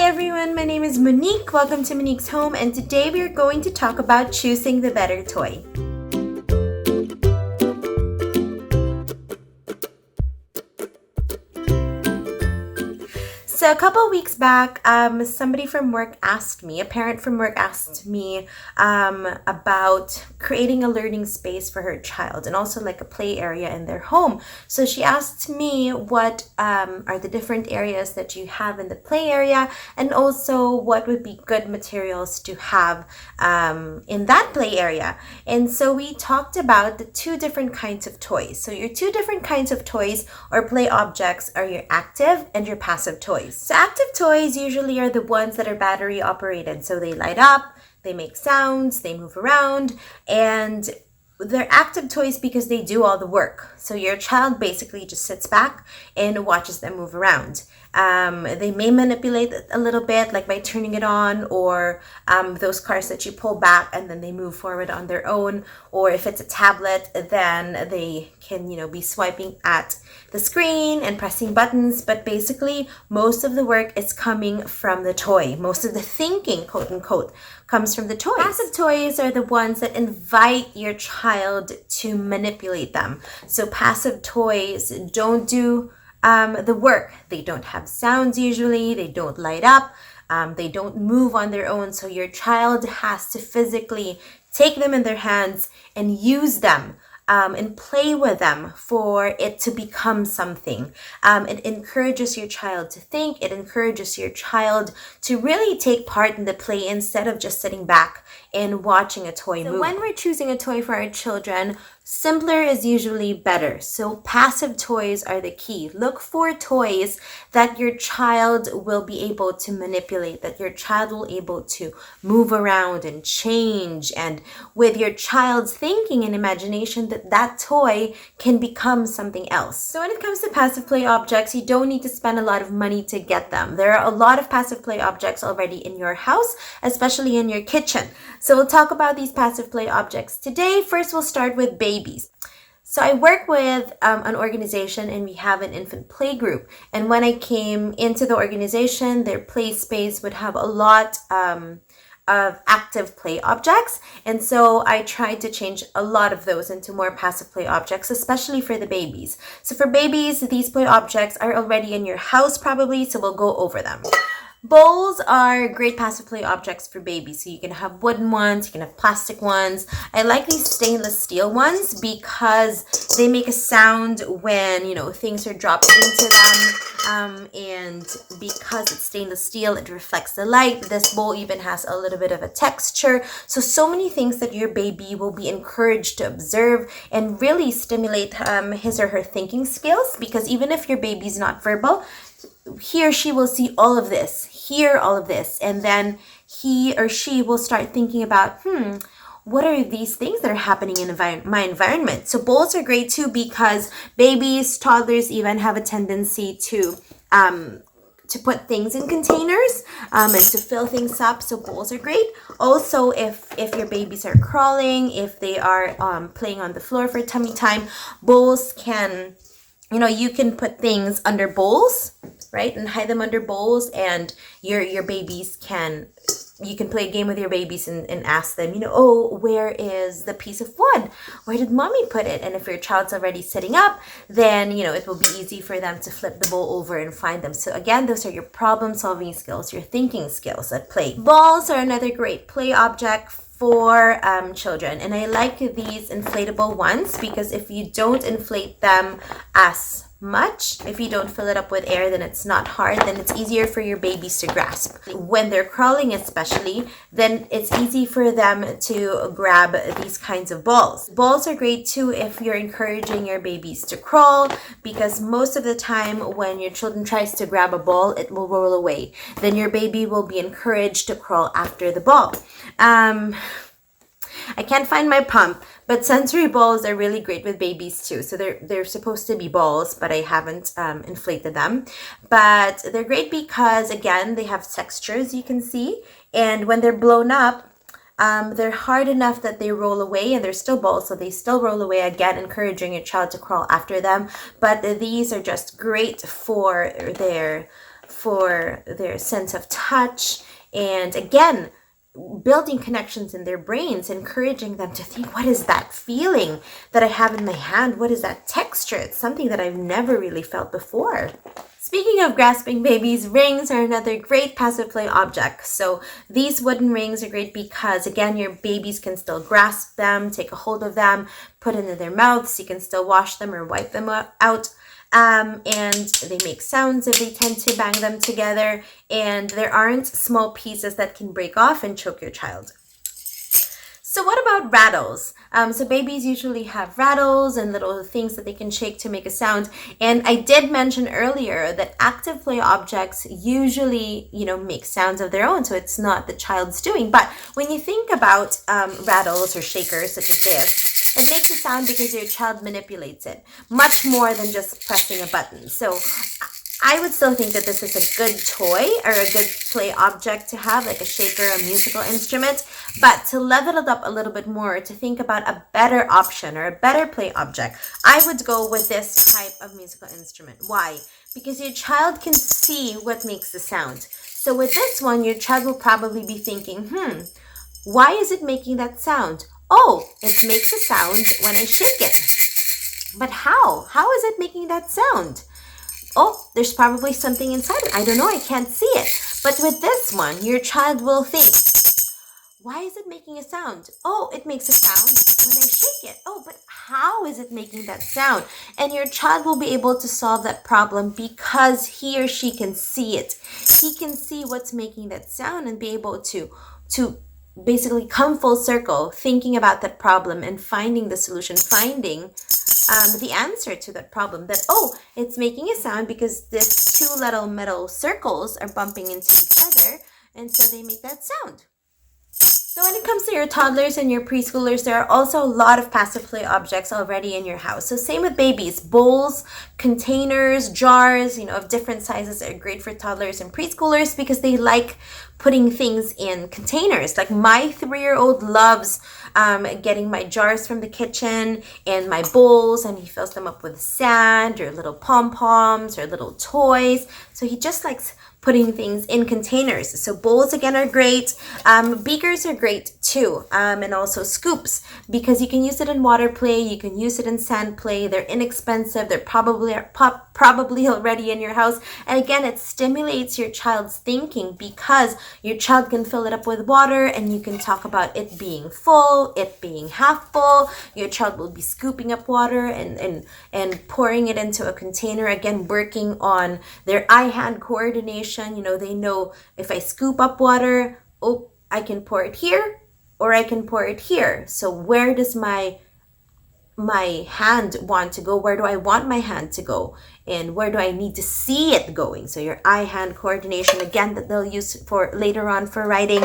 everyone, my name is Monique. Welcome to Monique's Home, and today we are going to talk about choosing the better toy. So a couple weeks back, somebody from work asked me, a parent from work asked me about creating a learning space for her child and also like a play area in their home. So she asked me what are the different areas that you have in the play area, and also what would be good materials to have in that play area. And so we talked about the two different kinds of toys. So your two different kinds of toys or play objects are your active and your passive toys. So active toys usually are the ones that are battery operated. So they light up, they make sounds, they move around, and they're active toys because they do all the work. So your child basically just sits back and watches them move around. They may manipulate it a little bit, like by turning it on, or those cars that you pull back and then they move forward on their own. Or if it's a tablet, then they can, be swiping at the screen and pressing buttons. But basically, most of the work is coming from the toy. Most of the thinking, quote unquote, comes from the toys. Passive toys are the ones that invite your child to manipulate them. So passive toys don't do the work. They don't have sounds usually, they don't light up, they don't move on their own. So your child has to physically take them in their hands and use them and play with them for it to become something. It encourages your child to think. It encourages your child to really take part in the play instead of just sitting back and watching a toy move. So when we're choosing a toy for our children, simpler is usually better. So passive toys are the key. Look for toys that your child will be able to manipulate, that your child will be able to move around and change, and with your child's thinking and imagination, that toy can become something else. So when it comes to passive play objects, you don't need to spend a lot of money to get them. There are a lot of passive play objects already in your house, especially in your kitchen. So we'll talk about these passive play objects today. First, we'll start with babies. So I work with an organization, and we have an infant play group. And when I came into the organization, their play space would have a lot of active play objects. And so I tried to change a lot of those into more passive play objects, especially for the babies. So for babies, these play objects are already in your house probably, so we'll go over them. Bowls are great passive play objects for babies. So you can have wooden ones, you can have plastic ones. I like these stainless steel ones because they make a sound when, things are dropped into them. And because it's stainless steel, it reflects the light. This bowl even has a little bit of a texture. So many things that your baby will be encouraged to observe and really stimulate his or her thinking skills. Because even if your baby's not verbal, he or she will see all of this, hear all of this, and then he or she will start thinking about, what are these things that are happening in my environment? So bowls are great too because babies, toddlers even have a tendency to put things in containers and to fill things up. So bowls are great. Also, if your babies are crawling, if they are playing on the floor for tummy time, bowls can, you can put things under bowls, right? And hide them under bowls, and your babies you can play a game with your babies and ask them, where is the piece of wood? Where did mommy put it? And if your child's already sitting up, then, it will be easy for them to flip the bowl over and find them. So again, those are your problem solving skills, your thinking skills at play. Balls are another great play object for children. And I like these inflatable ones because if you don't inflate them as much, if you don't fill it up with air, then it's not hard, then it's easier for your babies to grasp. When they're crawling especially, then it's easy for them to grab these kinds of balls. Balls are great too if you're encouraging your babies to crawl, because most of the time when your children tries to grab a ball, it will roll away. Then your baby will be encouraged to crawl after the ball. I can't find my pump, but sensory balls are really great with babies too. So they're supposed to be balls, but I haven't inflated them. But they're great because, again, they have textures you can see. And when they're blown up, they're hard enough that they roll away, and they're still balls, so they still roll away, again, encouraging your child to crawl after them. But these are just great for for their sense of touch, and again, building connections in their brains, encouraging them to think, what is that feeling that I have in my hand? What is that texture? It's something that I've never really felt before. Speaking of grasping babies, rings are another great passive play object. So these wooden rings are great because, again, your babies can still grasp them, take a hold of them, put it in their mouths. You can still wash them or wipe them out. And they make sounds if they tend to bang them together. And there aren't small pieces that can break off and choke your child. So what about rattles? So babies usually have rattles and little things that they can shake to make a sound. And I did mention earlier that active play objects usually, make sounds of their own. So it's not the child's doing. But when you think about rattles or shakers such as this, it makes a sound because your child manipulates it much more than just pressing a button. So I would still think that this is a good toy or a good play object to have, like a shaker, a musical instrument. But to level it up a little bit more, to think about a better option or a better play object, I would go with this type of musical instrument. Why? Because your child can see what makes the sound. So with this one, your child will probably be thinking, why is it making that sound? Oh, it makes a sound when I shake it. But how? How is it making that sound? Oh, there's probably something inside it. I don't know. I can't see it. But with this one, your child will think, why is it making a sound? Oh, it makes a sound when I shake it. Oh, but how is it making that sound? And your child will be able to solve that problem because he or she can see it. He can see what's making that sound and be able to basically come full circle, thinking about that problem and finding the solution, finding the answer to that problem. That, oh, it's making a sound because these two little metal circles are bumping into each other, and so they make that sound. So when it comes to your toddlers and your preschoolers, there are also a lot of passive play objects already in your house. So same with babies, bowls, containers, jars, of different sizes are great for toddlers and preschoolers because they like putting things in containers. Like my 3-year-old loves getting my jars from the kitchen and my bowls, and he fills them up with sand or little pom-poms or little toys. So he just likes putting things in containers. So bowls again are great. Beakers are great too. And also scoops, because you can use it in water play. You can use it in sand play. They're inexpensive. They're probably already in your house. And again, it stimulates your child's thinking because your child can fill it up with water and you can talk about it being full, it being half full. Your child will be scooping up water and pouring it into a container. Again, working on their eye-hand coordination. They know if I scoop up water, oh, I can pour it here or I can pour it here. So where does my hand want to go? Where do I want my hand to go? And where do I need to see it going? So your eye-hand coordination, again, that they'll use for later on for writing.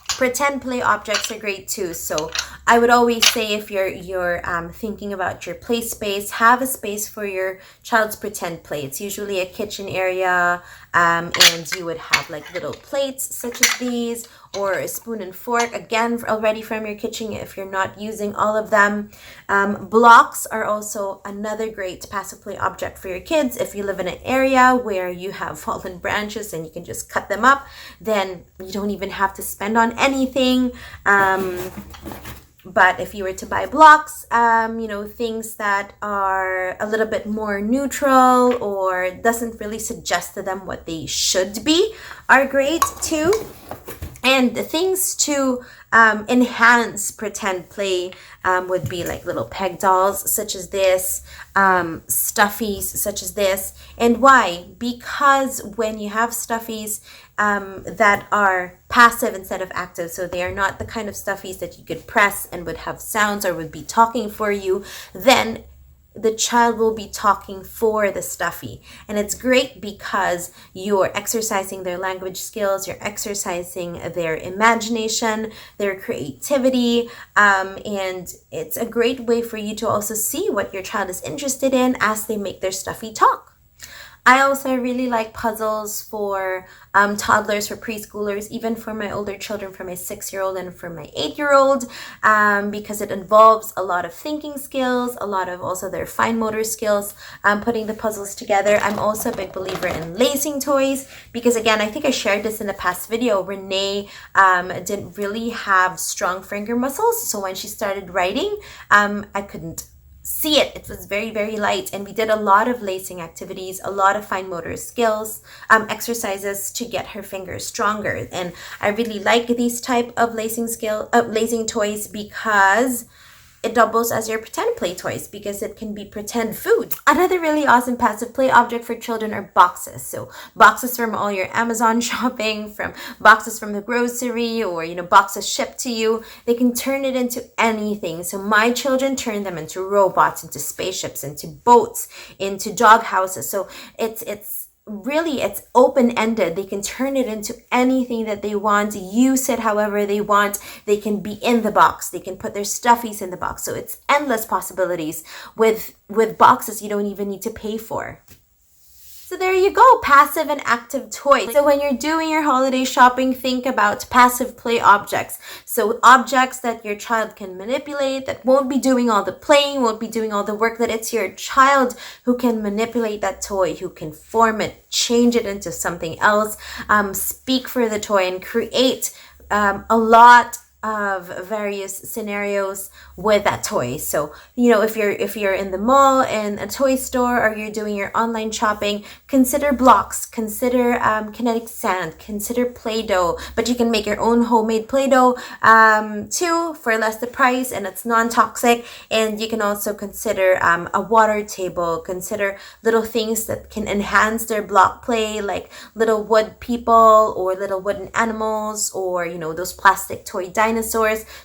Pretend play objects are great too. So I would always say, if you're thinking about your play space, have a space for your child's pretend play. It's usually a kitchen area, and you would have like little plates such as these, or a spoon and fork, again, already from your kitchen if you're not using all of them. Blocks are also another great passive play object for your kids. If you live in an area where you have fallen branches and you can just cut them up, then you don't even have to spend on anything. But if you were to buy blocks, things that are a little bit more neutral or doesn't really suggest to them what they should be are great too. And the things to enhance pretend play would be like little peg dolls such as this, stuffies such as this. And why? Because when you have stuffies that are passive instead of active, so they are not the kind of stuffies that you could press and would have sounds or would be talking for you, then the child will be talking for the stuffy. And it's great because you're exercising their language skills, you're exercising their imagination, their creativity, and it's a great way for you to also see what your child is interested in as they make their stuffy talk. I also really like puzzles for toddlers, for preschoolers, even for my older children, for my 6-year-old and for my 8-year-old, because it involves a lot of thinking skills, a lot of also their fine motor skills, putting the puzzles together. I'm also a big believer in lacing toys because, again, I think I shared this in the past video. Renee didn't really have strong finger muscles, so when she started writing, I couldn't see it. It was very, very light, and we did a lot of lacing activities, a lot of fine motor skills, exercises to get her fingers stronger. And I really like these type of lacing toys because it doubles as your pretend play toys because it can be pretend food. Another really awesome passive play object for children are boxes. So boxes from all your Amazon shopping, from boxes from the grocery, or boxes shipped to you. They can turn it into anything. So my children turn them into robots, into spaceships, into boats, into dog houses. So it's open-ended. They can turn it into anything that they want, use it however they want. They can be in the box, they can put their stuffies in the box. So it's endless possibilities with boxes you don't even need to pay for. So there you go, passive and active toys. So when you're doing your holiday shopping, think about passive play objects. So objects that your child can manipulate, that won't be doing all the playing, won't be doing all the work, that it's your child who can manipulate that toy, who can form it, change it into something else, speak for the toy, and create a lot of various scenarios with that toy. So if you're in the mall, in a toy store, or you're doing your online shopping, consider blocks, consider kinetic sand, consider Play-Doh. But you can make your own homemade Play-Doh too for less the price, and it's non-toxic. And you can also consider a water table, consider little things that can enhance their block play, like little wood people or little wooden animals, or those plastic toy dinosaurs.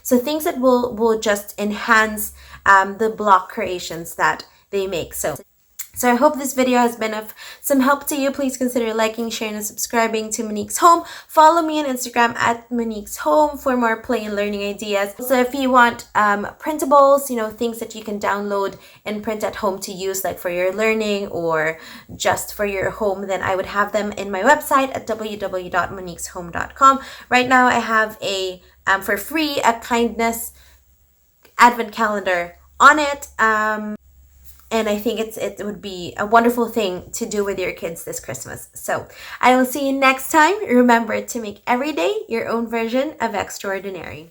So things that will just enhance the block creations that they make. So I hope this video has been of some help to you. Please consider liking, sharing, and subscribing to Monique's Home. Follow me on Instagram at Monique's Home for more play and learning ideas. So if you want printables, things that you can download and print at home to use, like for your learning or just for your home, then I would have them in my website at www.moniqueshome.com. Right now I have for free a kindness advent calendar on it. And I think it would be a wonderful thing to do with your kids this Christmas. So I will see you next time. Remember to make every day your own version of extraordinary.